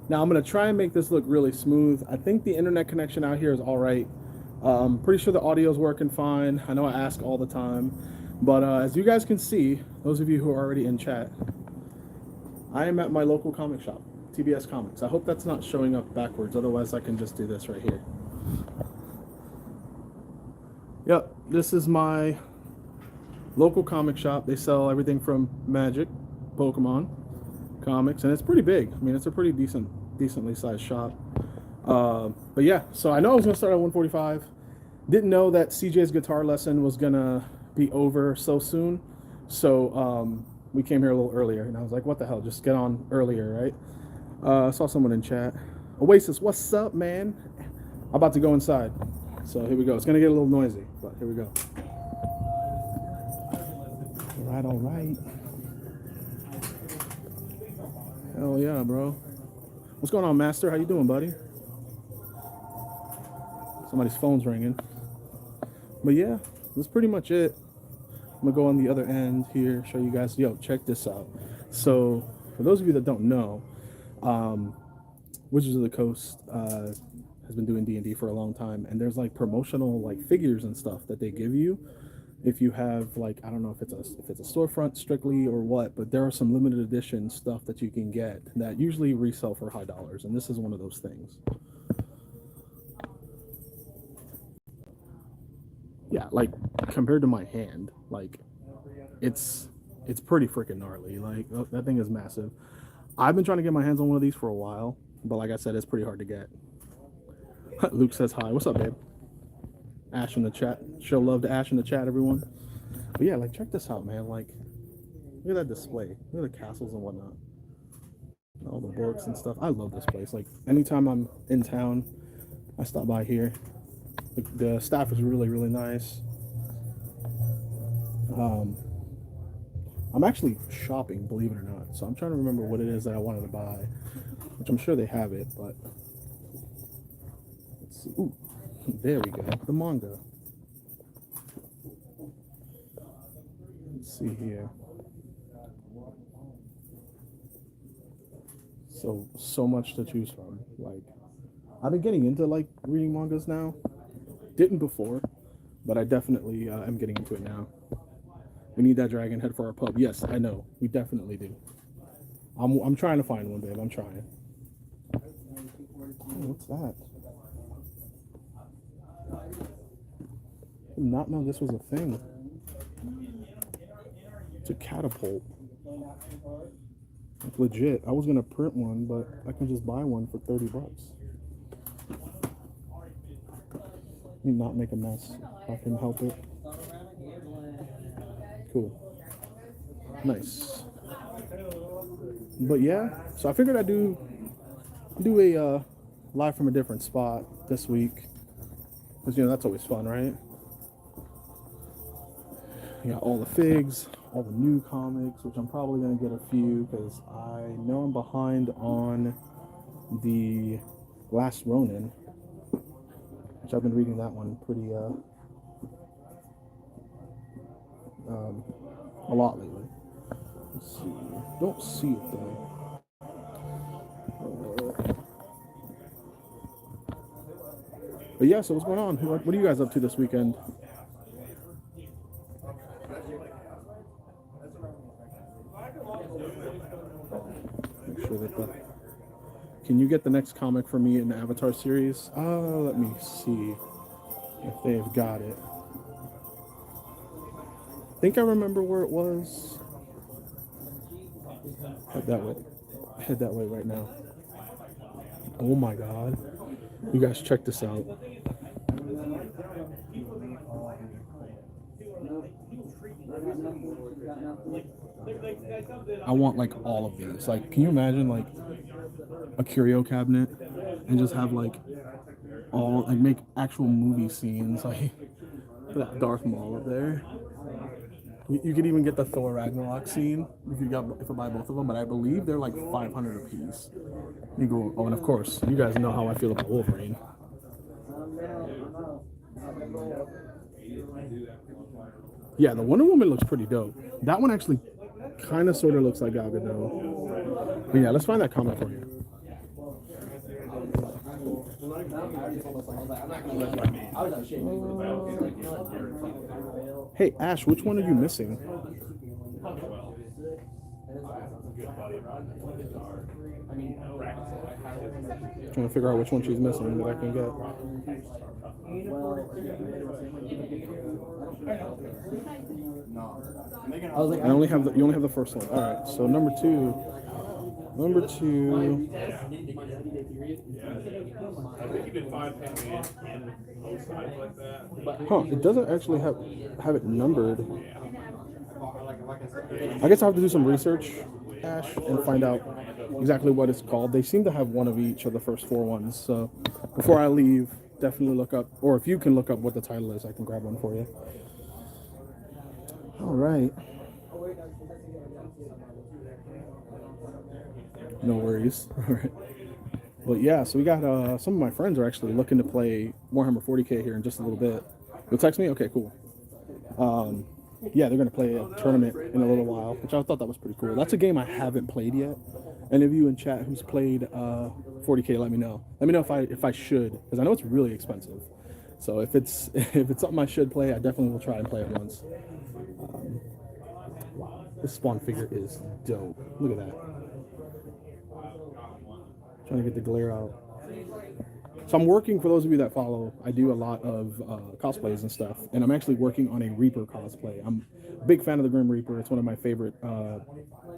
Now I'm gonna try and make this look really smooth. I think the internet connection out here is all right. I'm pretty sure the audio is working fine. I know I ask all the time, but as you guys can see, those of you who are already in chat, I am at my local comic shop, TBS Comics. I hope that's not showing up backwards. Otherwise, I can just do this right here. Yep, this is my local comic shop. They sell everything from Magic, Pokemon, comics, and it's pretty big. I mean, it's a pretty decently sized shop. But yeah, so I know I was gonna start at 1:45. Didn't know that CJ's guitar lesson was gonna be over so soon. So we came here a little earlier, and I was like, "What the hell? Just get on earlier, right?" Saw someone in chat. Oasis, what's up, man? I'm about to go inside. So here we go. It's gonna get a little noisy, but here we go. All right. Hell yeah, bro. What's going on, Master? How you doing, buddy? Somebody's phone's ringing. But yeah, that's pretty much it. I'm gonna go on the other end here, show you guys. Yo, check this out. So, for those of you that don't know, Wizards of the Coast has been doing D&D for a long time, and there's like promotional like figures and stuff that they give you if you have like, I don't know if it's a storefront strictly or what, but there are some limited edition stuff that you can get that usually resell for high dollars, and this is one of those things. Yeah, like compared to my hand, like it's pretty freaking gnarly. Like that thing is massive. I've been trying to get my hands on one of these for a while, but like I said, it's pretty hard to get. Luke says hi. What's up, babe? Ash in the chat. Show love to Ash in the chat, everyone. But yeah, like check this out, man. Like look at that display. Look at the castles and whatnot. All the books and stuff. I love this place. Like anytime I'm in town, I stop by here. The staff is really, really nice. I'm actually shopping, believe it or not. So I'm trying to remember what it is that I wanted to buy, which I'm sure they have it, but let's see. Ooh, there we go. The manga. Let's see here. So much to choose from. Like, I've been getting into like reading mangas now. Didn't before, but I definitely am getting into it now. We need that dragon head for our pub. Yes, I know. We definitely do. I'm trying to find one, babe. I'm trying. Oh, what's that? I did not know this was a thing. It's a catapult. Like legit. I was gonna print one, but I can just buy one for $30. Let me not make a mess. If I can help it. Cool. Nice. But yeah, so I figured I'd do a live from a different spot this week, because that's always fun, right? You got all the figs, all the new comics, which I'm probably gonna get a few because I know I'm behind on the Last Ronin, which I've been reading that one pretty a lot lately. Let's see. Don't see it though. But yeah, so what's going on? What are you guys up to this weekend? Make sure that Can you get the next comic for me in the Avatar series? Let me see if they've got it. I think I remember where it was. Head that way. Head that way right now. Oh my god. You guys check this out. I want like all of these. Like, can you imagine like a curio cabinet and just have like all like make actual movie scenes like that Darth Maul up there. You could even get the Thor Ragnarok scene if I buy both of them, but I believe they're like 500 a piece. You go, oh, and of course, you guys know how I feel about Wolverine. Yeah, the Wonder Woman looks pretty dope. That one actually kind of sort of looks like Gal Gadot. But yeah, let's find that comic for you. Hey, Ash, which one are you missing? Trying to figure out which one she's missing that I can get. I only have you only have the first one. All right. So number two. Number two. Huh? It doesn't actually have it numbered. I guess I have to do some research, Ash, and find out exactly what it's called. They seem to have one of each of the first four ones. So before I leave, definitely look up, or if you can look up what the title is, I can grab one for you. All right. No worries. All right. But yeah, so we got some of my friends are actually looking to play Warhammer 40K here in just a little bit. You'll text me? Okay, cool. Yeah, they're going to play a tournament in a little while, which I thought that was pretty cool. That's a game I haven't played yet. Any of you in chat who's played 40K, let me know. Let me know if I should, because I know it's really expensive. So if it's something I should play, I definitely will try and play it once. This spawn figure is dope. Look at that. Trying to get the glare out. So I'm working, for those of you that follow, I do a lot of cosplays and stuff, and I'm actually working on a Reaper cosplay. I'm a big fan of the Grim Reaper. It's one of my favorite.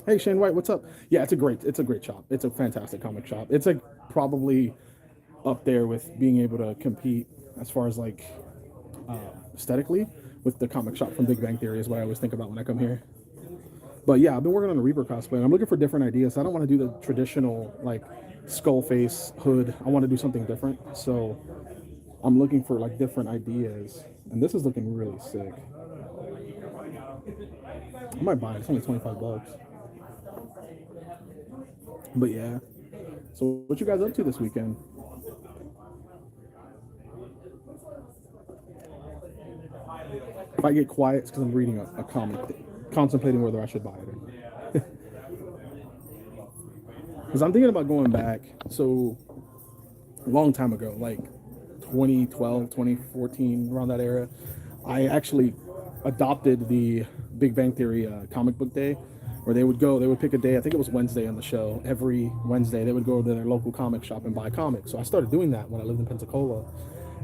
Hey Shane White, what's up? Yeah, it's a great shop. It's a fantastic comic shop. It's like probably up there with being able to compete as far as like aesthetically with the comic shop from Big Bang Theory is what I always think about when I come here. But yeah, I've been working on a Reaper cosplay, and I'm looking for different ideas. I don't want to do the traditional like skull face hood. I want to do something different, so I'm looking for like different ideas, and this is looking really sick. I might buy it. It's only $25. But yeah, so what you guys up to this weekend? If I get quiet, it's because I'm reading a comic, contemplating whether I should buy it or not. Because I'm thinking about going back. So a long time ago, like 2012, 2014, around that era, I actually adopted the Big Bang Theory comic book day, where they would pick a day, I think it was Wednesday on the show. Every Wednesday, they would go to their local comic shop and buy comics. So I started doing that when I lived in Pensacola.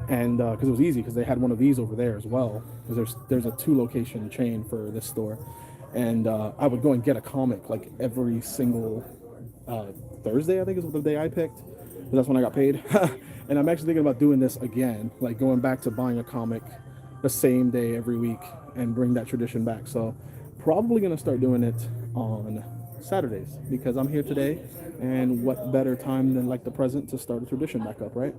And because it was easy, because they had one of these over there as well. Because there's a 2-location chain for this store. And I would go and get a comic like every single Thursday, I think is the day I picked. That's when I got paid. And I'm actually thinking about doing this again, like going back to buying a comic the same day every week and bring that tradition back. So probably going to start doing it on Saturdays, because I'm here today, and what better time than like the present to start a tradition back up, right?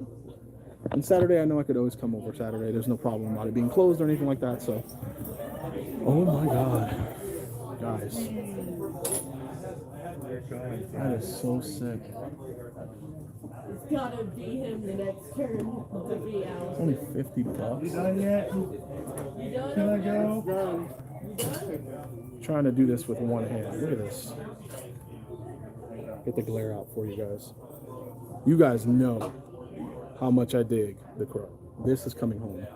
And Saturday, I know I could always come over Saturday. There's no problem about it being closed or anything like that. So, oh my God, guys, that is so sick. It's gotta be him the next turn to be out. It's only $50. You done yet? You done? Can I go? You done? Trying to do this with one hand. Look at this. Get the glare out for you guys. You guys know how much I dig The Crow. This is coming home.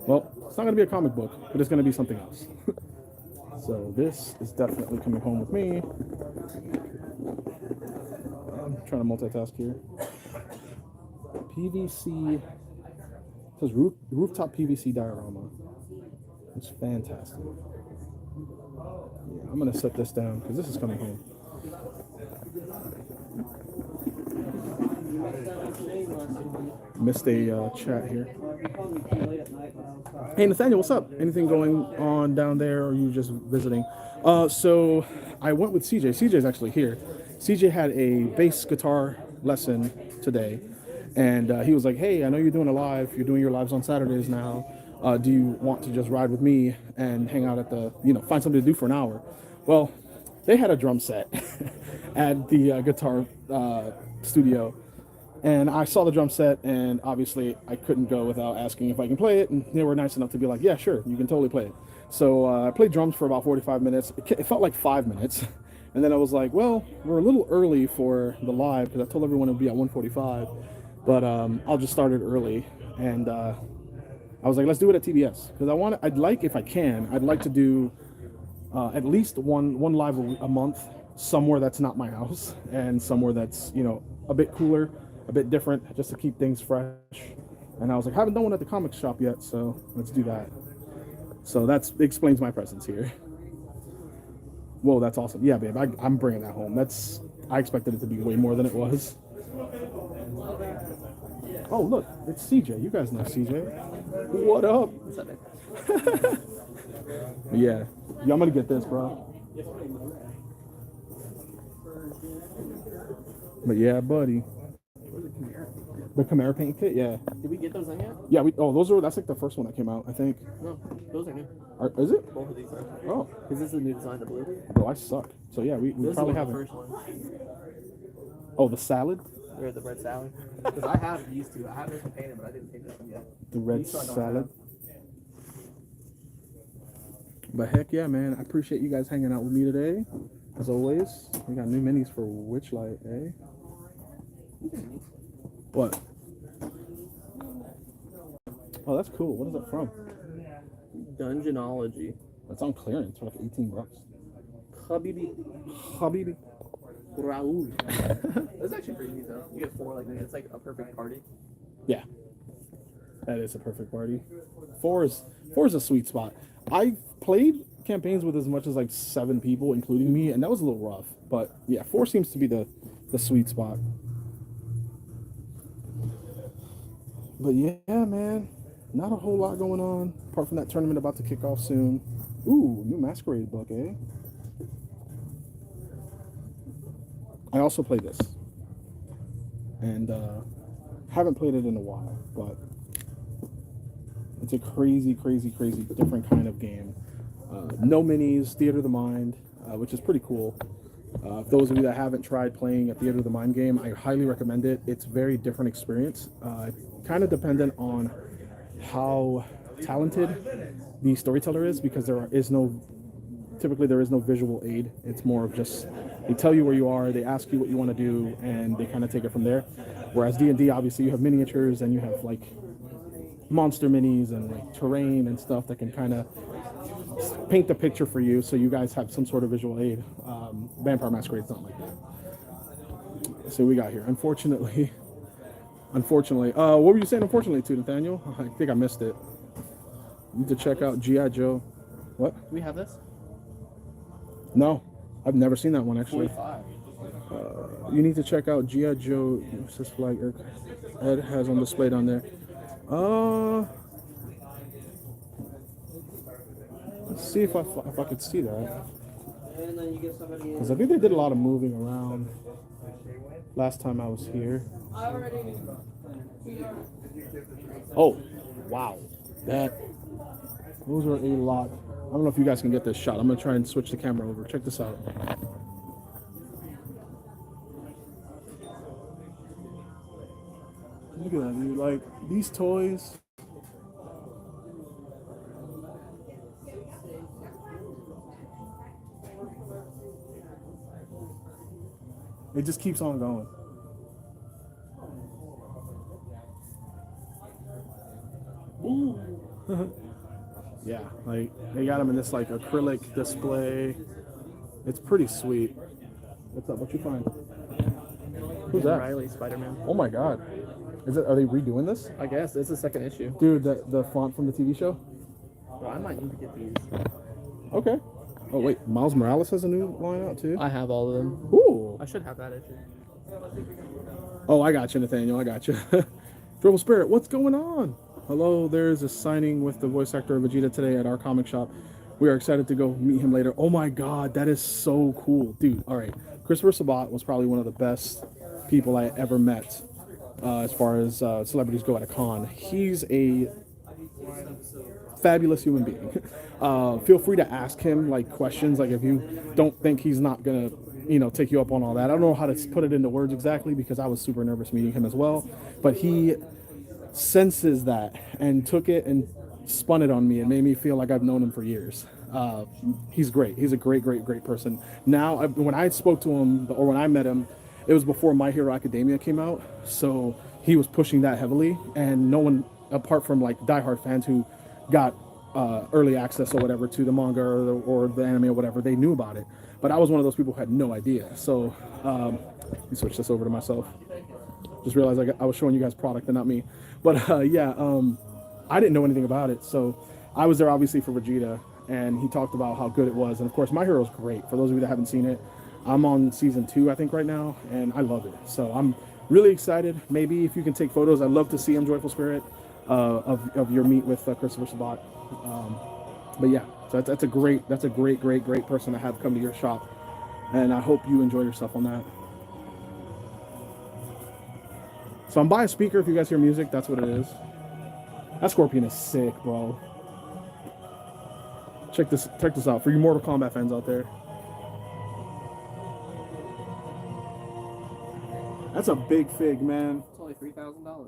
Well, it's not going to be a comic book, but it's going to be something else. So this is definitely coming home with me. I'm trying to multitask here. PVC. It says rooftop PVC diorama. It's fantastic. Yeah, I'm going to set this down because this is coming home. Missed a chat here. Hey Nathaniel, what's up? Anything going on down there, or are you just visiting? So I went with CJ. CJ's actually here. CJ had a bass guitar lesson today, and he was like, "Hey, I know you're doing a live. You're doing your lives on Saturdays now. Do you want to just ride with me and hang out at the, find something to do for an hour?" Well, they had a drum set at the guitar studio. And I saw the drum set, and obviously I couldn't go without asking if I can play it. And they were nice enough to be like, "Yeah, sure, you can totally play it." So I played drums for about 45 minutes. It felt like 5 minutes. And then I was like, well, we're a little early for the live, because I told everyone it would be at 1:45. But I'll just start it early, and I was like, let's do it at TBS because I'd like, if I can, I'd like to do at least one live a month somewhere that's not my house and somewhere that's a bit cooler, a bit different, just to keep things fresh. And I was like, haven't done one at the comic shop yet, so let's do that. So that explains my presence here. Whoa, that's awesome. Yeah, babe, I'm bringing that home. I expected it to be way more than it was. Oh, look, it's CJ. You guys know CJ. What up? What's up, man? Yeah, I'm gonna get this, bro. But yeah, buddy. The Chimera paint kit, yeah. Did we get those in yet? Yeah, that's like the first one that came out, I think. No, those are new. Is it? Both of these are. Oh. Because this is a new design, the blue. Bro, I suck. So yeah, we This probably is have the it. first one. Oh, the salad? They're the red salad. Because I have these two. I have this one painted, but I didn't paint this one yet. The red These two I don't salad. have. But heck yeah, man. I appreciate you guys hanging out with me today. As always. We got new minis for Witchlight, eh? What? Oh, that's cool. What is it from? Dungeonology. It's on clearance for like $18. Habibi. Habibi. Raoul. That's actually pretty neat though. You get 4 like it's like a perfect party. Yeah. That is a perfect party. Four is a sweet spot. I played campaigns with as much as like 7 people, including me, and that was a little rough. But yeah, 4 seems to be the sweet spot. But yeah, man, not a whole lot going on apart from that tournament about to kick off soon. Ooh, new Masquerade book, eh? I also play this, and haven't played it in a while, but it's a crazy, crazy, crazy different kind of game. No minis, Theater of the Mind, which is pretty cool. Those of you that haven't tried playing a Theater of the Mind game, I highly recommend it. It's a very different experience. Kind of dependent on how talented the storyteller is, because typically there is no visual aid. It's more of just, they tell you where you are, they ask you what you want to do, and they kind of take it from there. Whereas D&D, obviously, you have miniatures and you have like monster minis and like terrain and stuff that can kind of paint the picture for you, so you guys have some sort of visual aid. Vampire Masquerade's not like that. So we got here, unfortunately. What were you saying unfortunately to, Nathaniel? I think I missed it. You need to check out G.I. Joe. What? Do we have this? No, I've never seen that one actually. 45. You need to check out G.I. Joe. What's this flag Ed has on display down there? Let's see if I could see that. Because I think they did a lot of moving around last time I was here. Oh, wow. Those are a lot. I don't know if you guys can get this shot. I'm going to try and switch the camera over. Check this out. Look at that, dude. Like, these toys. It just keeps on going. Yeah, like they got them in this like acrylic display. It's pretty sweet. What's up? What you find? Who's that? Riley, Spider-Man. Oh my God! Are they redoing this? I guess it's the second issue. Dude, the font from the TV show. Well, I might need to get these. Okay. Oh wait, Miles Morales has a new line out too. I have all of them. Ooh. I should have that issue. Oh, I got you, Nathaniel. I got you. Dribble Spirit, what's going on? Hello, there's a signing with the voice actor of Vegeta today at our comic shop. We are excited to go meet him later. Oh my God, that is so cool. Dude, all right. Christopher Sabat was probably one of the best people I ever met as far as celebrities go at a con. He's a fabulous human being. Feel free to ask him like questions, like if you don't think he's not gonna take you up on all that. I don't know how to put it into words exactly because I was super nervous meeting him as well, but he senses that and took it and spun it on me and made me feel like I've known him for years. He's great. He's a great person. Now, when I spoke to him, or when I met him, it was before My Hero Academia came out. So he was pushing that heavily, and no one apart from like diehard fans who got early access or whatever to the manga or the anime or whatever, they knew about it. But I was one of those people who had no idea. So let me switch this over to myself. Just realized I was showing you guys product and not me. But I didn't know anything about it. So I was there obviously for Vegeta, and he talked about how good it was. And of course, My Hero's great. For those of you that haven't seen it, I'm on season 2, I think, right now, and I love it. So I'm really excited. Maybe if you can take photos, I'd love to see him, Joyful Spirit, of your meet with Christopher Sabat. But yeah, so that's a great person to have come to your shop, and I hope you enjoy yourself on that. So I'm by a speaker. If you guys hear music, that's what it is. That Scorpion is sick, bro. Check this out for you Mortal Kombat fans out there. That's a big fig, man. It's only $3,000.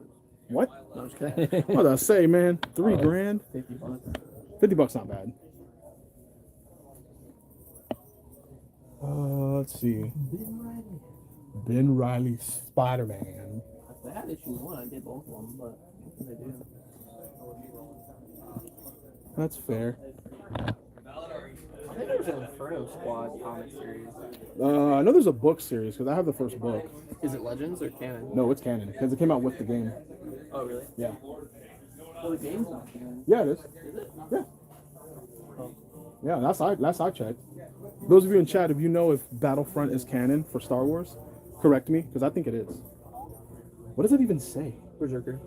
What? No, I'm just kidding. What did I say, man? $3,000? $50. $50 not bad. Let's see. Ben Riley Spider-Man. If they had issue 1, I'd get both of them, but they do. That's fair. I think there's an Inferno Squad comic series. I know there's a book series because I have the first book. Is it Legends or canon? No, it's canon because it came out with the game. Oh, really? Yeah. Well, the game's not canon. Yeah, it is. Is it? Yeah. Oh. Yeah, last I checked. Those of you in chat, if you know if Battlefront is canon for Star Wars, correct me because I think it is. What does it even say? Berserker.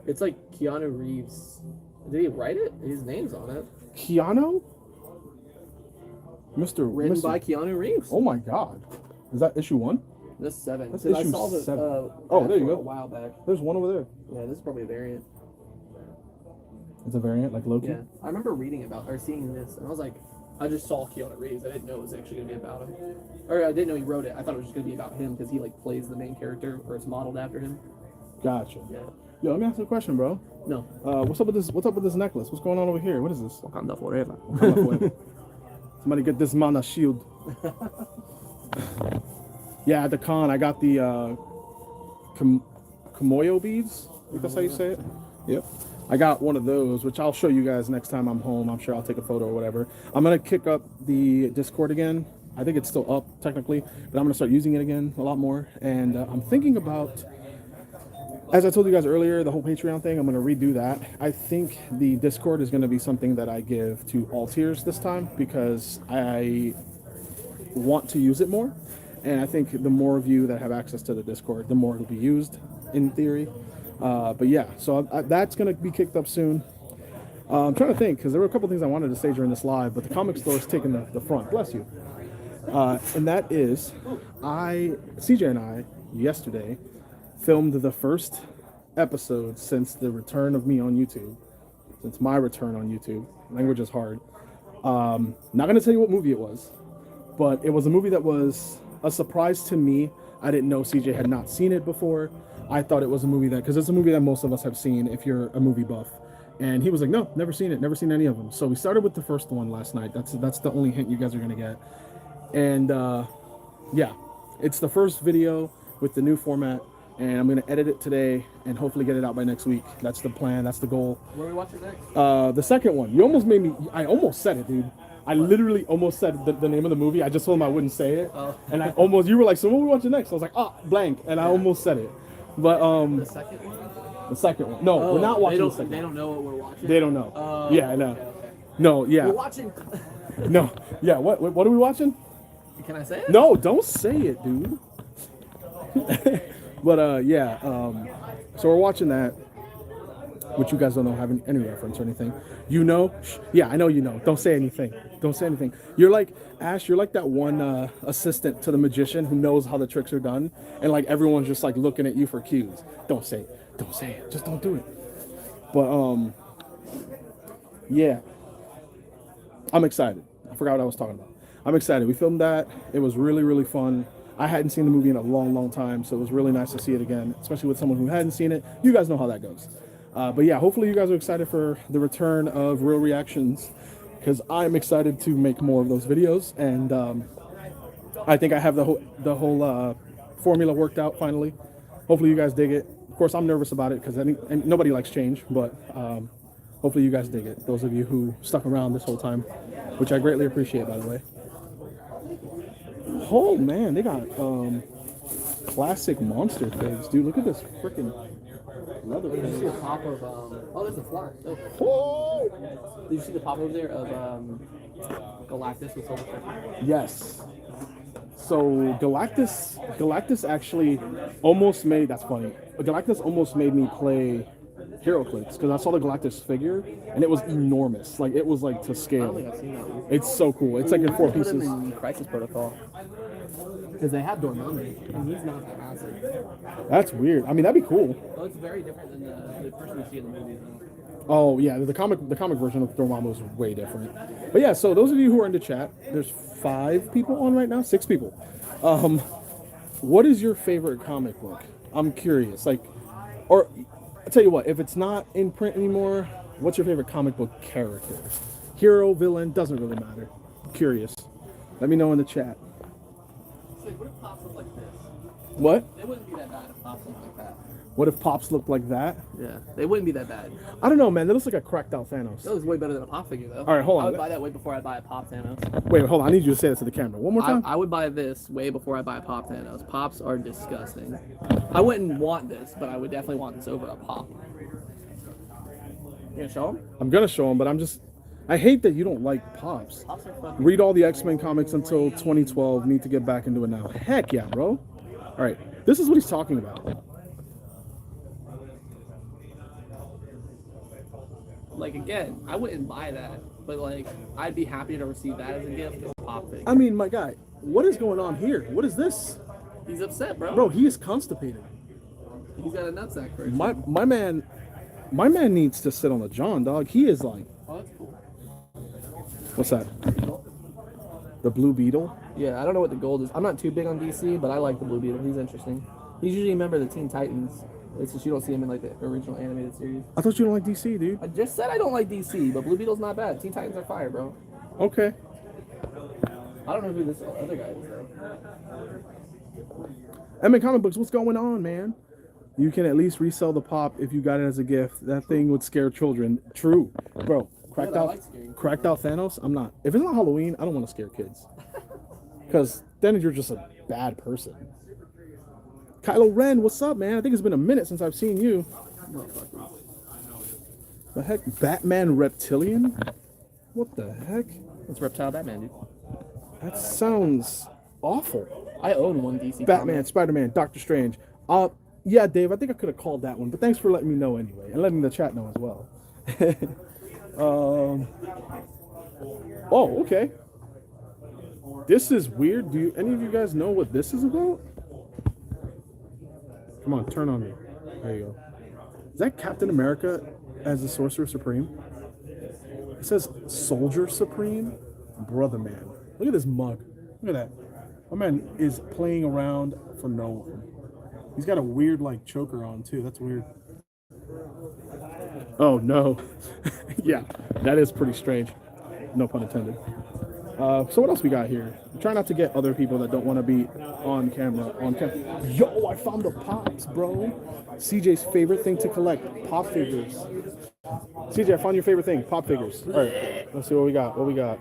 It's like Keanu Reeves. Did he write it? His name's on it. Keanu? Written by Keanu Reeves. Oh my God. Is that issue 1? This 7. That's I issue saw the 7. oh, there you go. A while back. There's one over there. Yeah, this is probably a variant. It's a variant, like Loki? Yeah, I remember reading about or seeing this, and I was like, I just saw Keanu Reeves. I didn't know it was actually gonna be about him, or I didn't know he wrote it. I thought it was just gonna be about him because he like plays the main character, or it's modeled after him. Gotcha. Yeah. Yo, let me ask you a question, bro. No. What's up with this necklace? What's going on over here? What is this? Wakanda forever. Somebody get this man a shield. Yeah, at the con, I got the Kimoyo beads. I think that's how you say it. Yep. I got one of those, which I'll show you guys next time I'm home. I'm sure I'll take a photo or whatever. I'm going to kick up the Discord again. I think it's still up, technically, but I'm going to start using it again a lot more. And I'm thinking about, as I told you guys earlier, the whole Patreon thing, I'm going to redo that. I think the Discord is going to be something that I give to all tiers this time because I want to use it more. And I think the more of you that have access to the Discord, the more it'll be used in theory. But yeah, so that's going to be kicked up soon. I'm trying to think because there were a couple things I wanted to say during this live, but the comic store is taking the front. Bless you. And that is, CJ and I, yesterday, filmed the first episode since the return of me on YouTube, since my return on YouTube. Language is hard. Not going to tell you what movie it was, but it was a movie that was a surprise to me. I didn't know CJ had not seen it before. I thought it was a movie because it's a movie that most of us have seen if you're a movie buff. And he was like, no, never seen it, never seen any of them. So we started with the first one last night. That's the only hint you guys are going to get. And yeah, it's the first video with the new format. And I'm going to edit it today and hopefully get it out by next week. That's the plan. That's the goal. What are we watching next? The second one. You almost made me, I almost said it, dude. I literally almost said the name of the movie. I just told him I wouldn't say it. Oh. And you were like, so what are we watching next? I was like, blank. And I almost said it. But The second one? the second one. No, we're not watching the second They one. don't know what we're watching? They don't know. Yeah, I know. Okay. No, yeah. We're watching... No. Yeah, what are we watching? Can I say it? No, don't say it, dude. But yeah, so we're watching that, which you guys don't know have any reference or anything. You know? Yeah, I know you know. Don't say anything. Don't say anything. You're like, Ash, you're like that one assistant to the magician who knows how the tricks are done, and like everyone's just like looking at you for cues. Don't say it. Don't say it. Just don't do it. But yeah. I'm excited. I forgot what I was talking about. I'm excited. We filmed that. It was really, really fun. I hadn't seen the movie in a long, long time, so it was really nice to see it again, especially with someone who hadn't seen it. You guys know how that goes. But yeah, hopefully you guys are excited for the return of Real Reactions, because I'm excited to make more of those videos, and I think I have the whole formula worked out finally. Hopefully you guys dig it. Of course, I'm nervous about it because and nobody likes change, but hopefully you guys dig it. Those of you who stuck around this whole time, which I greatly appreciate, by the way. Oh man, they got classic monster figs, dude. Look at this freaking leather. Did you see the pop of oh, there's a fly. Oh! Did you see the pop over there of Galactus with Silver Surfer? Yes. So Galactus actually almost made, that's funny. Galactus almost made me play HeroClix because I saw the Galactus figure and it was enormous. Like it was like to I don't scale. think I've seen that one. It's so cool. It's like in 4 Put him pieces. in Crisis Protocol. Because they have Dormammu, and he's not that massive. That's weird. I mean, that'd be cool. Oh, it's very different than the person we see in the movies. Oh yeah, the comic version of Dormammu is way different. But yeah, so those of you who are in the chat, there's 5 people on right now, 6 people. What is your favorite comic book? I'm curious. Like, or I tell you what, if it's not in print anymore, what's your favorite comic book character? Hero, villain, doesn't really matter. Curious. Let me know in the chat. So, what if Pops looked like this? What? It wouldn't be that bad if Pops looked like that. What if Pops looked like that? Yeah, they wouldn't be that bad. I don't know, man. That looks like a cracked out Thanos. That was way better than a Pop figure, though. All right, hold on. I would buy that way before I buy a Pop Thanos. Wait, hold on. I need you to say that to the camera. One more time. I would buy this way before I buy a Pop Thanos. Pops are disgusting. I wouldn't want this, but I would definitely want this over a Pop. You gonna show him? I'm gonna show him, but I hate that you don't like Pops. Pops are fucking... Read all the X-Men comics until 2012. Need to get back into it now. Heck yeah, bro. All right, this is what he's talking about. Like, again, I wouldn't buy that, but, like, I'd be happy to receive that as a gift as a Pop figure. I mean, my guy, what is going on here? What is this? He's upset, bro. Bro, he is constipated. He's got a nutsack first. My man needs to sit on the John, dog. He is like, Oh, that's cool. what's that? The Blue Beetle? Yeah, I don't know what the gold is. I'm not too big on DC, but I like the Blue Beetle. He's interesting. He's usually a member of the Teen Titans. It's just you don't see him in like the original animated series. I thought you don't like DC, dude. I just said I don't like DC, but Blue Beetle's not bad. Teen Titans are fire, bro. Okay. I don't know who this other guy is though. I Comic Books, what's going on, man? You can at least resell the Pop if you got it as a gift. That thing would scare children. True. Bro, cracked out Thanos? I'm not. If it's not Halloween, I don't want to scare kids. Because then you're just a bad person. Kylo Ren, what's up, man? I think it's been a minute since I've seen you. The heck? Batman Reptilian? What the heck? It's Reptile Batman, dude. That sounds awful. I own one DC. Batman, comic. Spider-Man, Doctor Strange. Yeah, Dave, I think I could have called that one, but thanks for letting me know anyway, and letting the chat know as well. Oh, okay. This is weird. Do any of you guys know what this is about? Come on, turn on me. There you go. Is that Captain America as the Sorcerer Supreme? It says Soldier Supreme? Brother man. Look at this mug. Look at that. My man is playing around for no one. He's got a weird, like, choker on, too. That's weird. Oh, no. Yeah, that is pretty strange. No pun intended. So what else we got here? Try not to get other people that don't want to be on camera. Yo, I found the Pops, bro. CJ's favorite thing to collect, Pop figures. CJ, I found your favorite thing, Pop figures. All right, let's see what we got. What we got?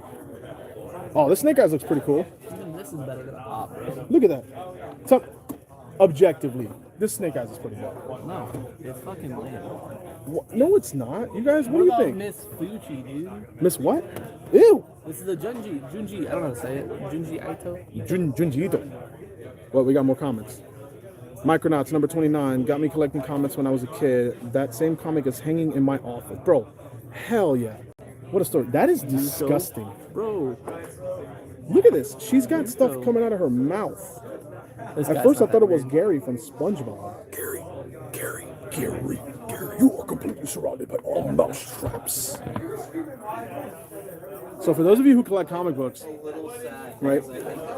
Oh, this Snake Eyes looks pretty cool. Even this is better than a Pop, bro. Look at that. So, objectively, this Snake Eyes is pretty good. No, it's fucking lame. No, it's not. You guys, what do you think? Miss Fucci, dude? Miss what? Ew. This is the Junji, I don't know how to say it. Junji Ito? Junji Ito. Well, we got more comments. Micronauts number 29 got me collecting comics when I was a kid. That same comic is hanging in my office. Bro, hell yeah. What a story. That is disgusting. Bro. Look at this. She's got stuff coming out of her mouth. At first I thought it was Gary from SpongeBob. Gary, you are completely surrounded by all mouse traps. So for those of you who collect comic books, right,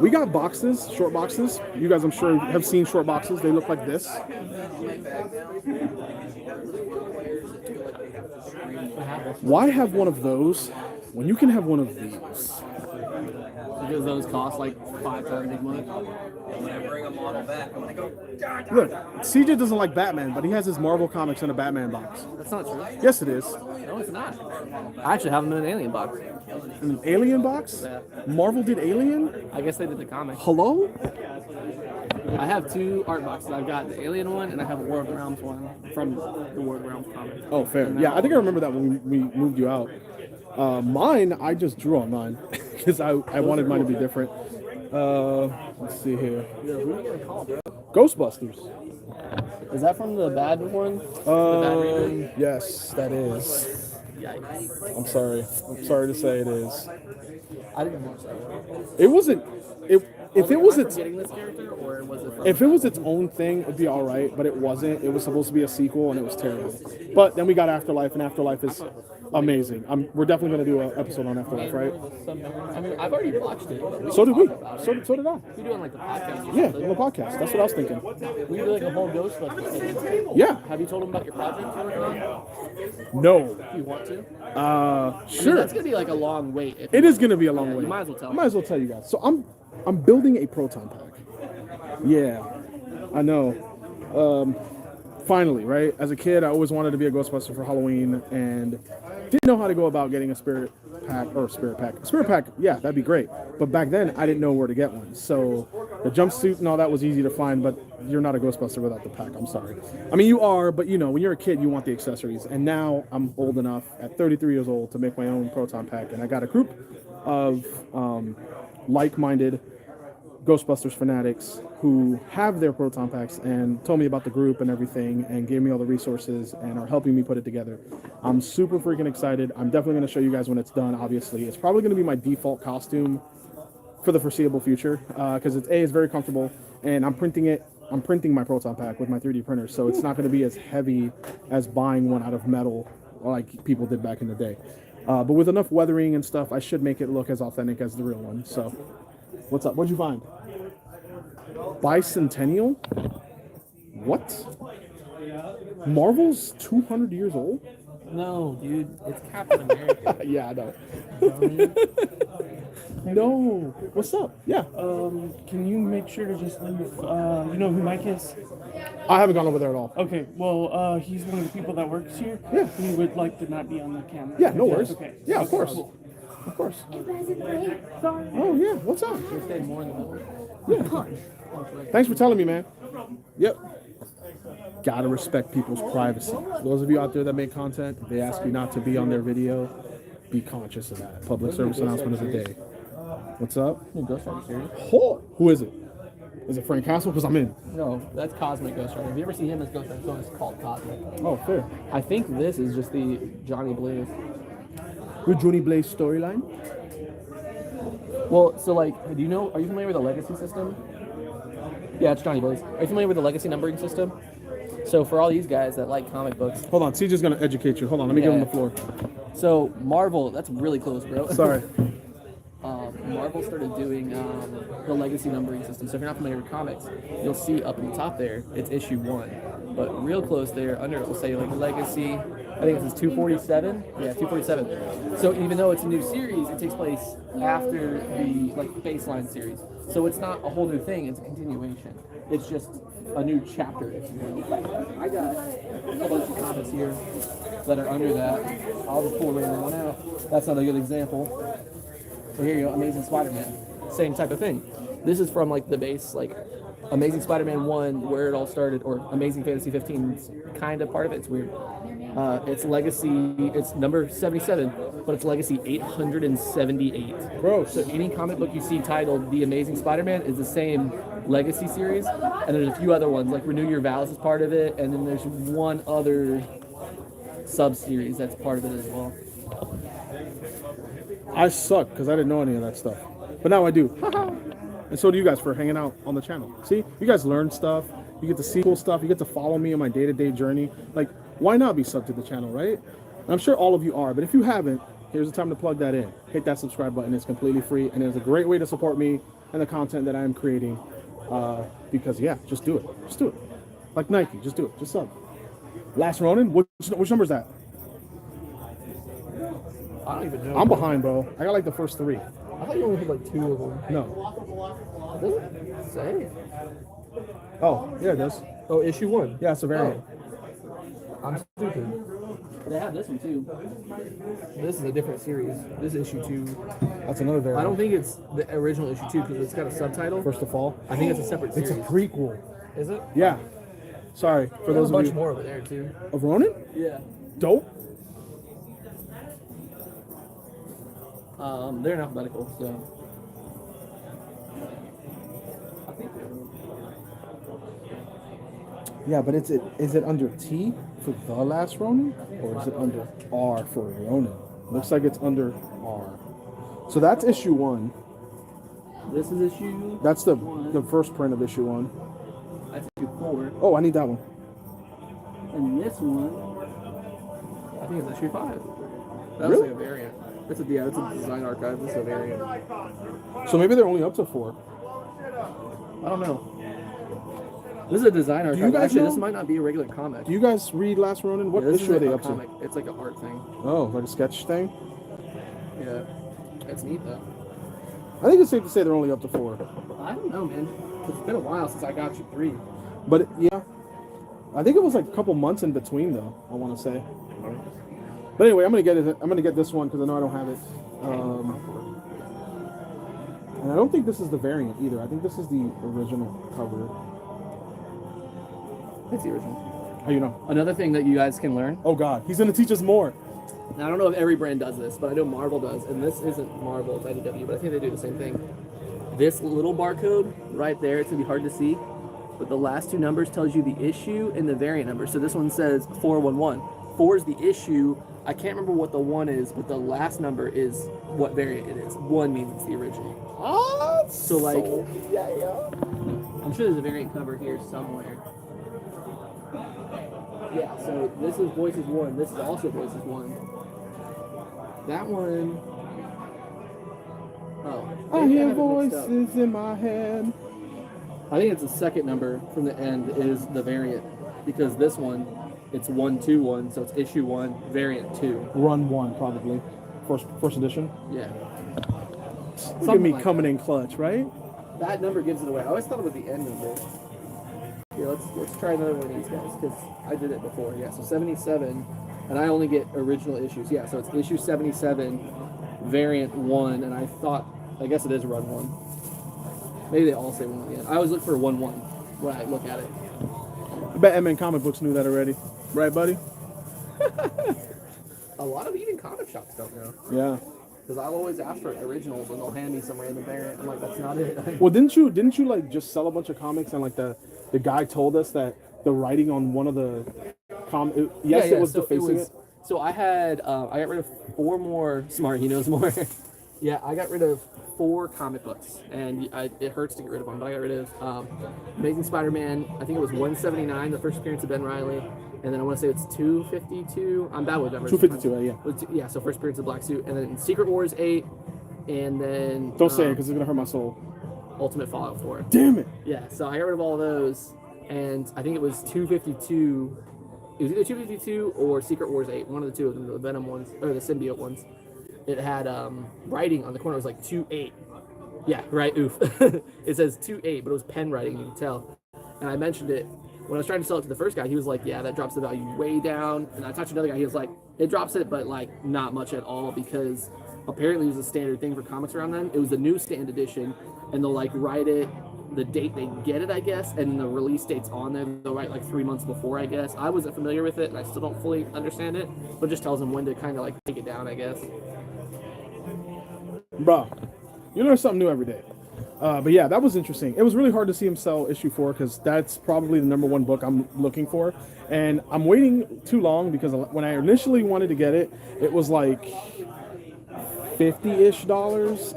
we got boxes, short boxes. You guys, I'm sure, have seen short boxes. They look like this. Why have one of those when you can have one of these? because those cost like 5 times as much. When I bring a model back, I'm gonna go. Look, CJ doesn't like Batman, but he has his Marvel comics in a Batman box. That's not true. Yes, it is. No, it's not. I actually have them in an Alien box. In an Alien box? Yeah. Marvel did Alien? I guess they did the comic. Hello? I have 2 art boxes. I've got the Alien one and I have a War of the Realms one from the War of the Realms comic. Oh, fair. Yeah, I think I remember that when we moved you out. Mine, I just drew on mine because I wanted mine to be different. Let's see here. Yo, who are you gonna call, bro? Ghostbusters. Is that from the bad one? The bad reboot? Yes, that is. Yikes. I'm sorry. I'm sorry to say it is. I didn't watch that one. It wasn't. If it was its getting this character, or was it from if it was its own thing, it'd be all right. But it wasn't. It was supposed to be a sequel, and it was terrible. But then we got Afterlife, and Afterlife is amazing. We're definitely gonna do an episode on Afterlife, right? I mean, I've already watched it. But So did we. talk about it. So did I. We doing like the podcast. Or Yeah, something. on the podcast. That's what I was thinking. We do like a whole Ghostbusters thing. Yeah. Have you told them about your project you're working on? No. If you want to? Sure. I mean, that's gonna be like a long wait. If It is gonna be a long Yeah, way. you might as well tell I might as well tell you guys. So I'm building a proton pack. Yeah, I know. Finally, right? As a kid, I always wanted to be a Ghostbuster for Halloween, and didn't know how to go about getting a spirit pack. A spirit pack, yeah, that'd be great. But back then, I didn't know where to get one. So the jumpsuit and all that was easy to find, but you're not a Ghostbuster without the pack. I'm sorry. I mean, you are, but you know, when you're a kid, you want the accessories. And now I'm old enough, at 33 years old, to make my own proton pack, and I got a group of like-minded Ghostbusters fanatics who have their proton packs and told me about the group and everything and gave me all the resources and are helping me put it together. I'm super freaking excited. I'm definitely going to show you guys when it's done, obviously. It's probably going to be my default costume for the foreseeable future because it's very comfortable, and I'm printing my proton pack with my 3D printer, so it's not going to be as heavy as buying one out of metal like people did back in the day. But with enough weathering and stuff, I should make it look as authentic as the real one. So, what's up? What'd you find? Bicentennial? What? Marvel's 200 years old? No, dude, it's Captain America. Yeah, I know. No. What's up? Yeah. Can you make sure to just leave, you know who Mike is? I haven't gone over there at all. Okay, well, he's one of the people that works here. Yeah. He would like to not be on the camera. Yeah, no worries. Okay. Yeah, of course. Cool. Of course. Oh, yeah. What's up? Stay more in the middle. Thanks for telling me, man. Yep. Gotta respect people's privacy. Those of you out there that make content, if they ask you not to be on their video, be conscious of that. Public service announcement of the day. What's up? New Ghost Rider series. Oh, who is it? Is it Frank Castle? Because I'm in. No, that's Cosmic Ghost Rider. Have you ever seen him as Ghost Rider? So it's called Cosmic. Oh, fair. I think this is just the Johnny Blaze. The Johnny Blaze storyline? Well, so like, do you know? Are you familiar with the legacy system? Yeah, it's Johnny Blaze. Are you familiar with the legacy numbering system? So for all these guys that like comic books, Hold on, CJ's gonna educate you. Hold on, let me give him the floor. so Marvel, that's really close, bro. Sorry. Marvel started doing the legacy numbering system. So if you're not familiar with comics, you'll see up in the top there, it's issue 1. But real close there, under it will say like legacy, I think this is 247. Yeah, 247. So even though it's a new series, it takes place after the like baseline series. So it's not a whole new thing, it's a continuation. It's just a new chapter, if you will. I got a bunch of comics here that are under that. I'll just pull a random one out. That's not a good example. So here you go, Amazing Spider-Man. Same type of thing. This is from like the base, like Amazing Spider-Man 1, where it all started, or Amazing Fantasy 15 is kind of part of it. It's weird. It's legacy, it's number 77, but it's legacy 878. Gross. So any comic book you see titled The Amazing Spider-Man is the same legacy series, and there's a few other ones, like Renew Your Vows is part of it, and then there's one other sub-series that's part of it as well. I suck because I didn't know any of that stuff. But now I do. And so do you guys for hanging out on the channel. See, you guys learn stuff. You get to see cool stuff. You get to follow me on my day-to-day journey. Like, why not be sub to the channel, right? And I'm sure all of you are. But if you haven't, here's the time to plug that in. Hit that subscribe button. It's completely free. And it's a great way to support me and the content that I'm creating. Because, yeah, just do it. Just do it. Like Nike. Just do it. Just sub. Last Ronin? Which number is that? I don't even know. I'm behind, bro. I got like the first 3. I I thought you only had like 2 of them. No. It doesn't say. Oh, yeah, it does. Oh, issue 1. Yeah, it's a variant. I'm stupid. They have this one too. This is a different series. This is issue 2. That's another variant. I don't think it's the original issue 2 because it's got a subtitle. First of all, I think it's a separate series. it's a prequel. Is it? Yeah. Sorry for There's those a bunch of you. more over there too. Of Ronin? Yeah. Dope. They're in alphabetical, so. I think Yeah, but is it under T for the last Ronin, or is it under R for Ronin? Looks like it's under R. So that's issue 1. this is issue. That's the first print of issue 1. That's issue 4. Oh, I need that one. And this one, I think it's issue 5. That Really? was like a variant. It's a design archive. This is a variant. So maybe they're only up to 4. I don't know. This is a design archive. you guys Actually, know? this might not be a regular comic. Do you guys read Last Ronin? What Yeah, this issue are isn't they a up comic. It's like an art thing. to? Oh, like a sketch thing? Yeah. It's neat though. I think it's safe to say they're only up to 4. I don't know, man. It's been a while since I got you 3. But yeah, I think it was like a couple months in between though, I want to say. But anyway, I'm gonna get this one because I know I don't have it. And I don't think this is the variant either. I think this is the original cover. It's the original. How you know? Another thing that you guys can learn. Oh God, he's gonna teach us more. Now, I don't know if every brand does this, but I know Marvel does, and this isn't Marvel, it's IDW, but I think they do the same thing. This little barcode right there, it's gonna be hard to see, but the last 2 numbers tells you the issue and the variant number. So this one says 411. 4 is the issue. I can't remember what the 1 is, but the last number is what variant it is. 1 means it's the original. Oh, So like, I'm sure there's a variant cover here somewhere. Yeah, so this is Voices 1. This is also Voices 1. That one. Oh. I maybe hear have it mixed up. voices in my head. I think it's the second number from the end is the variant. Because this one, it's 121, so it's issue 1, variant 2. Run 1 probably. First edition. Yeah. Look at me like coming in clutch, right? That number gives it away. I always thought it was the end number. Yeah, let's try another one of these guys because I did it before. Yeah, so 77, and I only get original issues. Yeah, so it's issue 77, variant 1, and I guess it is run 1. Maybe they all say 1 at the end. I always look for 1-1 when I look at it. I bet MN Comic Books knew that already. Right, buddy? A lot of even comic shops don't know. Yeah. Because I'll always ask for originals and they'll hand me some random variant. I'm like, that's not it. Well, didn't you like just sell a bunch of comics and like the guy told us that the writing on one of the it was defacing it. So I had I got rid of 4 more. Smart, he knows more. Yeah, I got rid of 4 comic books, and it hurts to get rid of them, but I got rid of Amazing Spider-Man. I think it was 179, the first appearance of Ben Reilly, and then I want to say it's 252. I'm bad with numbers. 252, yeah. Yeah, so first appearance of Black Suit, and then Secret Wars 8, and then Don't say it because it's gonna hurt my soul. Ultimate Fallout 4. Damn it! Yeah, so I got rid of all of those, and I think it was 252. It was either 252 or Secret Wars 8, one of the two of them, the Venom ones, or the symbiote ones. It had writing on the corner, it was like 2-8. Yeah, right, oof. It says 2-8, but it was pen writing, you can tell. And I mentioned it, when I was trying to sell it to the first guy, he was like, yeah, that drops the value way down. And I talked to another guy, he was like, it drops it, but like not much at all, because apparently it was a standard thing for comics around then. It was the newsstand edition, and they'll like write it, the date they get it, I guess, and the release date's on there. They'll write like 3 months before, I guess. I wasn't familiar with it, and I still don't fully understand it, but it just tells them when to kind of like take it down, I guess. Bro, you learn something new every day. But yeah, that was interesting. It was really hard to see him sell issue 4 because that's probably the #1 book I'm looking for. And I'm waiting too long because when I initially wanted to get it, it was like $50-ish,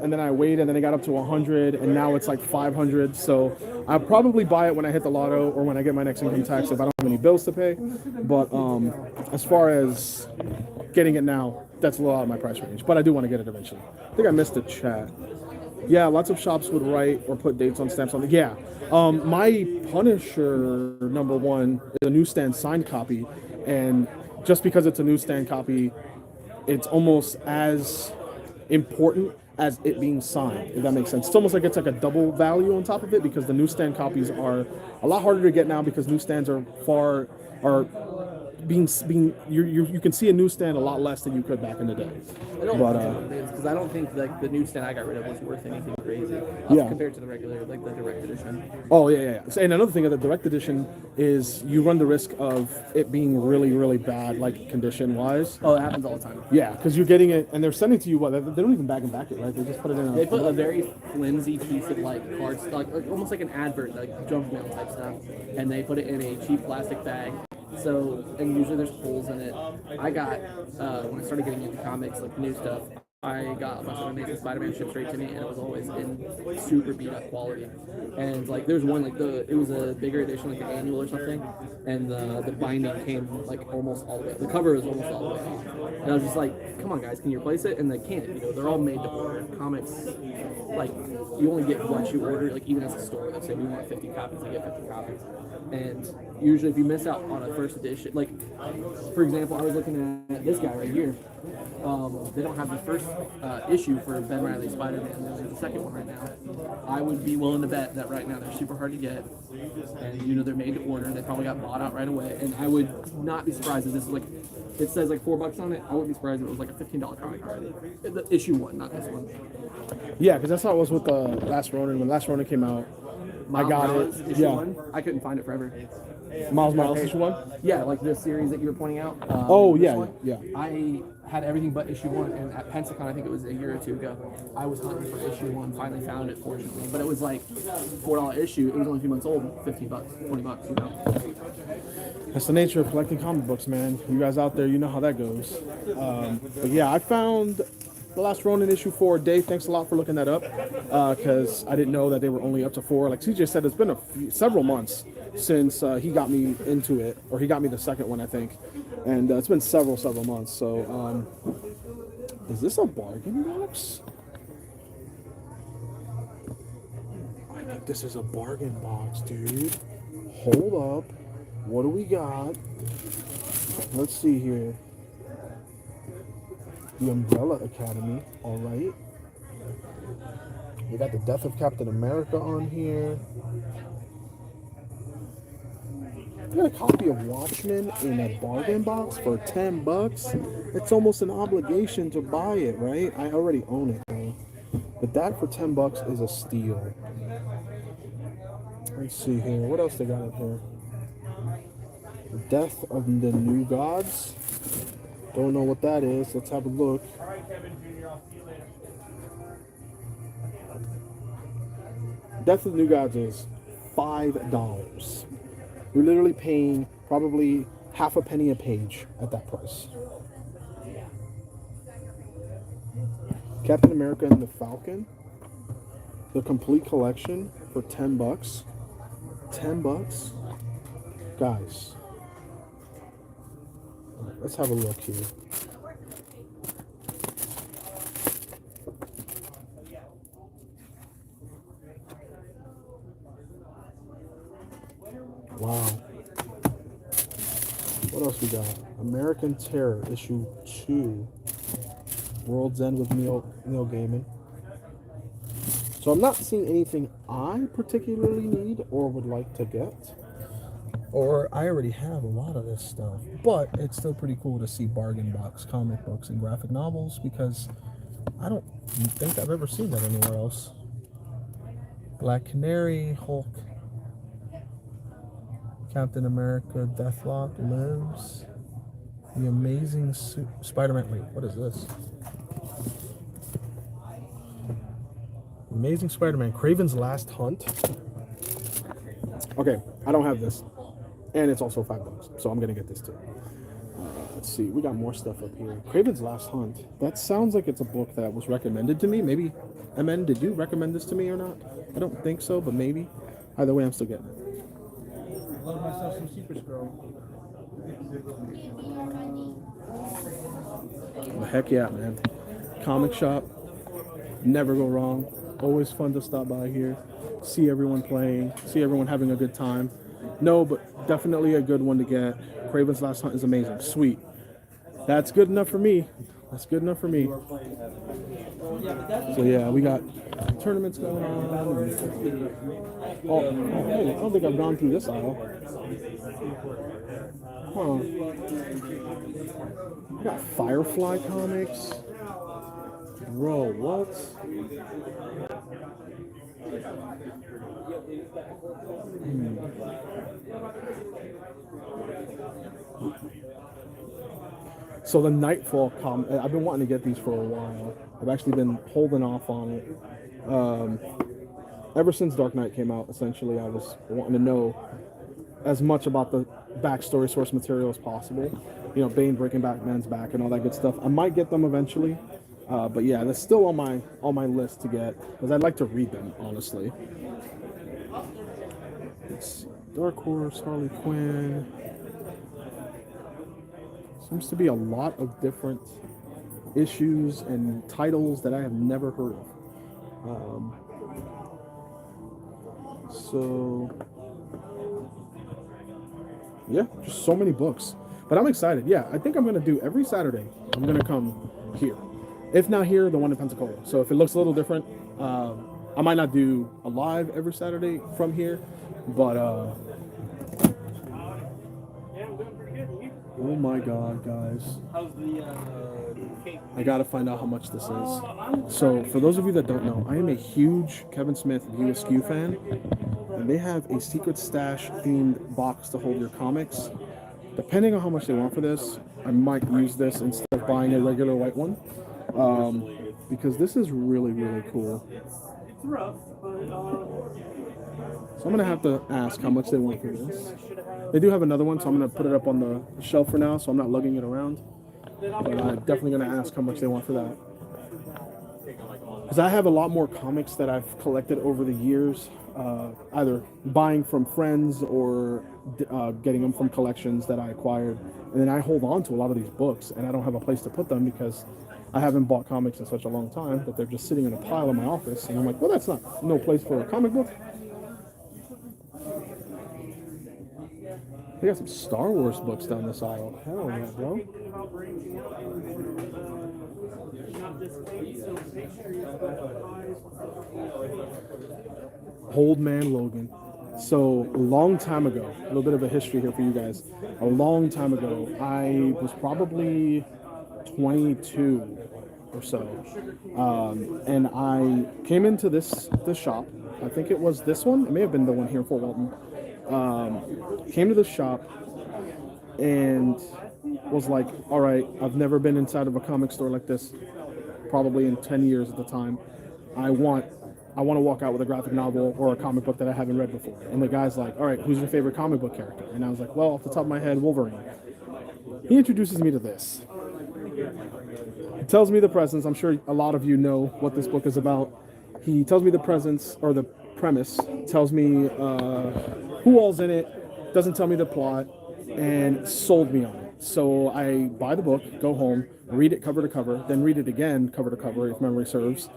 and then I waited, and then it got up to 100, and now it's like 500. So I'll probably buy it when I hit the lotto or when I get my next income tax if I don't have any bills to pay. But as far as getting it now, that's a little out of my price range. But I do want to get it eventually. I think I missed the chat. Yeah, lots of shops would write or put dates on stamps on the. Yeah, my Punisher #1 is a newsstand signed copy, and just because it's a newsstand copy, it's almost as important as it being signed, if that makes sense. It's almost like it's like a double value on top of it because the newsstand copies are a lot harder to get now because newsstands are being you can see a newsstand a lot less than you could back in the day. I don't But know what it is because I don't think like the newsstand I got rid of was worth anything crazy Yeah. compared to the regular, like the direct edition. oh yeah. So, and another thing of the direct edition is you run the risk of it being really really bad, like condition wise. Oh, it happens all the time. Yeah, because you're getting it, and they're sending to you. What they don't even bag and back it, right? They just put it in. They put a very flimsy piece of like cards, like almost like an advert, like junk mail type stuff, and they put it in a cheap plastic bag. So, and usually there's holes in it. I got when I started getting into comics, like new stuff, I got a bunch of Amazing Spider-Man shipped straight to me, and it was always in super beat up quality. And like there's one like it was a bigger edition, like the annual or something, and the binding came like almost all the way. The cover was almost all the way off, and I was just like, come on guys, can you replace it? And they can't. You know, they're all made to order. Comics, like you only get what you order. Like even as a store, they say we want 50 copies, you get 50 copies. And usually, if you miss out on a first edition, like for example, I was looking at this guy right here. They don't have the first issue for Ben Reilly's Spider-Man. There's the second one right now. I would be willing to bet that right now they're super hard to get, and you know they're made to order. And they probably got bought out right away. And I would not be surprised if this is like, it says like $4 on it. I wouldn't be surprised if it was like a $15 comic already. The issue one, not this one. Yeah, because that's how it was with the Last Ronin. When Last Ronin came out, I got Morales, it. issue Yeah, one. I couldn't find it forever. Miles Morales issue 1. Yeah, like this series that you were pointing out. Oh this yeah, one. yeah. I had everything but issue 1, and at Pensacon, I think it was a year or two ago, I was hunting for issue 1, finally found it, fortunately. But it was like $4 issue. It was only a few months old, $15, $20, you know. That's the nature of collecting comic books, man. You guys out there, you know how that goes. But yeah, I found the Last Ronin issue 4. Dave, thanks a lot for looking that up because I didn't know that they were only up to 4. Like CJ said, it's been several months since he got me into it, or he got me the second one, I think. And it's been several months. So, is this a bargain box? I think this is a bargain box, dude. Hold up. What do we got? Let's see here. The Umbrella Academy. All right. We got the Death of Captain America on here. We got a copy of Watchmen in a bargain box for $10. It's almost an obligation to buy it, right? I already own it, though. But that for $10 is a steal. Let's see here. What else they got up here? The Death of the New Gods. Don't know what that is. Let's have a look. Death of the New Gods is $5. You're literally paying probably half a penny a page at that price. Captain America and the Falcon, the complete collection for $10. $10, guys. Let's have a look here. Wow. What else we got? American Terror, issue 2. World's End with Neil Gaiman. So I'm not seeing anything I particularly need or would like to get. Or I already have a lot of this stuff. But it's still pretty cool to see bargain box comic books and graphic novels because I don't think I've ever seen that anywhere else. Black Canary, Hulk, Captain America, Deathlock Lives, The Amazing Spider-Man. Wait, what is this? Amazing Spider-Man, Kraven's Last Hunt. Okay, I don't have this. And it's also $5, so I'm gonna get this too. Let's see, we got more stuff up here. Kraven's Last Hunt. That sounds like it's a book that was recommended to me. Maybe, MN, did you recommend this to me or not? I don't think so, but maybe. Either way, I'm still getting it. Love myself some Super Scroll. Heck yeah, man. Comic shop. Never go wrong. Always fun to stop by here. See everyone playing. See everyone having a good time. No, but definitely a good one to get. Kraven's Last Hunt is amazing. Sweet. That's good enough for me. That's good enough for me. So yeah, we got tournaments going on. Oh, hey, I don't think I've gone through this aisle. Huh. We got Firefly comics. Bro, what? So the Nightfall comic, I've been wanting to get these for a while. I've actually been holding off on it. Ever since Dark Knight came out, essentially, I was wanting to know as much about the backstory source material as possible. You know, Bane breaking Batman's back and all that good stuff. I might get them eventually, but yeah, that's still on my list to get because I'd like to read them, honestly. It's Dark Horse, Harley Quinn. Seems to be a lot of different issues and titles that I have never heard of. So yeah, just so many books. But I'm excited. Yeah, I think I'm gonna do every Saturday. I'm gonna come here. If not here, the one in Pensacola. So if it looks a little different, I might not do a live every Saturday from here, but oh my God, guys. How's the cake? I gotta find out how much this is. So, for those of you that don't know, I am a huge Kevin Smith View Askew fan, and they have a secret stash themed box to hold your comics. Depending on how much they want for this, I might use this instead of buying a regular white one, because this is really, really cool. It's rough, but So I'm gonna have to ask how much they want for this. They do have another one, so I'm gonna put it up on the shelf for now, so I'm not lugging it around. But I'm definitely gonna ask how much they want for that. Because I have a lot more comics that I've collected over the years, either buying from friends or getting them from collections that I acquired. And then I hold on to a lot of these books, and I don't have a place to put them because I haven't bought comics in such a long time that they're just sitting in a pile in my office. And I'm like, well, that's not no place for a comic book. They got some Star Wars books down this aisle. Hell yeah, bro. Old Man Logan. So, a long time ago, a little bit of a history here for you guys. A long time ago, I was probably 22 or so. And I came into this shop. I think it was this one. It may have been the one here in Fort Walton. Came to the shop and was like, all right, I've never been inside of a comic store like this, probably in 10 years at the time. I want to walk out with a graphic novel or a comic book that I haven't read before. And the guy's like, all right, who's your favorite comic book character? And I was like, well, off the top of my head, Wolverine. He introduces me to this. He tells me the presence. I'm sure a lot of you know what this book is about. He tells me the presence or the premise, tells me who all's in it, doesn't tell me the plot, and sold me on it. So I buy the book, go home, read it cover to cover, then read it again cover to cover if memory serves,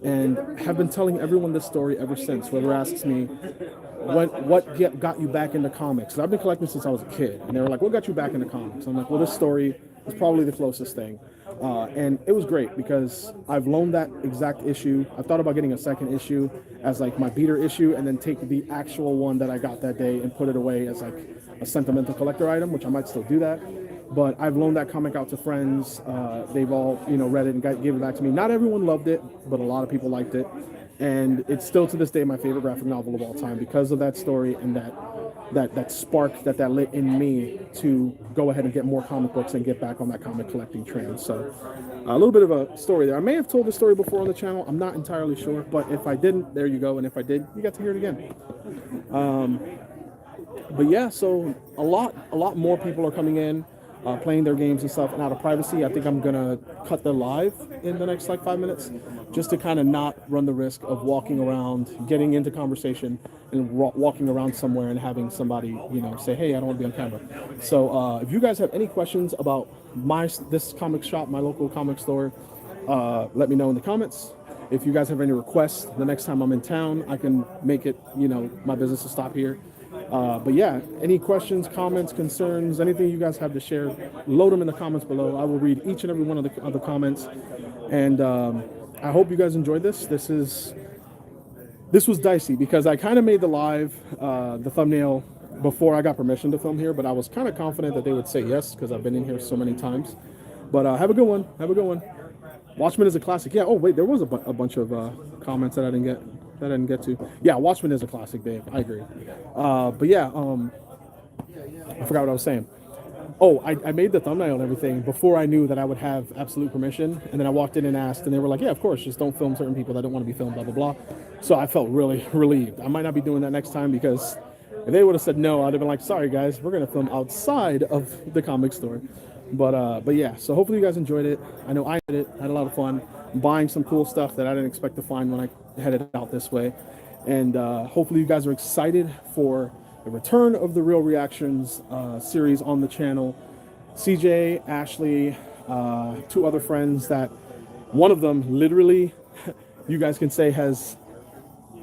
and have been telling everyone this story ever since. Whoever asks me, what got you back into comics? And I've been collecting since I was a kid, and they were like, what got you back into comics? I'm like, well, this story is probably the closest thing. And it was great because I've loaned that exact issue. I thought about getting a second issue as like my beater issue and then take the actual one that I got that day and put it away as like a sentimental collector item, which I might still do that. But I've loaned that comic out to friends. They've all, read it and gave it back to me. Not everyone loved it, but a lot of people liked it. And it's still to this day my favorite graphic novel of all time because of that story and that spark that lit in me to go ahead and get more comic books and get back on that comic collecting trend. So a little bit of a story there. I may have told the story before on the channel. I'm not entirely sure, but if I didn't, there you go. And if I did, you got to hear it again. But yeah, so a lot more people are coming in, playing their games and stuff, and out of privacy. I think I'm gonna cut the live in the next 5 minutes, just to kind of not run the risk of walking around, getting into conversation, and walking around somewhere and having somebody, say, hey, I don't want to be on camera. So if you guys have any questions about this comic shop, my local comic store, let me know in the comments. If you guys have any requests, the next time I'm in town, I can make it, my business to stop here. But yeah, any questions, comments, concerns, anything you guys have to share, load them in the comments below. I will read each and every one of the comments. And I hope you guys enjoyed this. This was dicey because I kind of made the live, the thumbnail before I got permission to film here, but I was kind of confident that they would say yes because I've been in here so many times. But have a good one. Have a good one. Watchmen is a classic. Yeah. Oh wait, there was a bunch of comments that I didn't get to. Yeah, Watchmen is a classic, Dave. I agree. But yeah, I forgot what I was saying. Oh, I made the thumbnail and everything before I knew that I would have absolute permission. And then I walked in and asked, and they were like, yeah, of course, just don't film certain people that don't want to be filmed, blah, blah, blah. So I felt really relieved. I might not be doing that next time because if they would have said no, I'd have been like, sorry, guys, we're going to film outside of the comic store. But yeah, so hopefully you guys enjoyed it. I know I did it. I had a lot of fun buying some cool stuff that I didn't expect to find when I headed out this way. And hopefully you guys are excited for the return of the Real Reactions series on the channel. CJ, Ashley, 2 other friends that one of them literally, you guys can say, has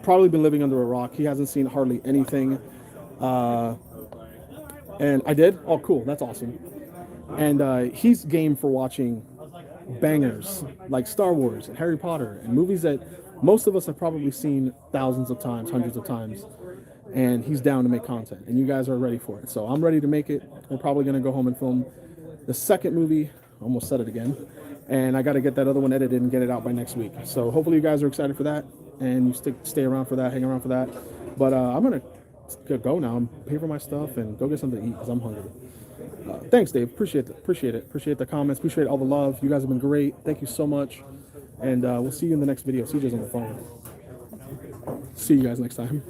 probably been living under a rock. He hasn't seen hardly anything. And I did? Oh, cool. That's awesome. And he's game for watching bangers like Star Wars and Harry Potter and movies that most of us have probably seen thousands of times, hundreds of times. And he's down to make content, and you guys are ready for it. So I'm ready to make it. We're probably going to go home and film the second movie. Almost said it again. And I got to get that other one edited and get it out by next week. So hopefully you guys are excited for that, and you stay around for that, hang around for that. But I'm going to go now and pay for my stuff and go get something to eat because I'm hungry. Thanks, Dave. Appreciate it. Appreciate the comments. Appreciate all the love. You guys have been great. Thank you so much. And we'll see you in the next video. CJ's on the phone. See you guys next time.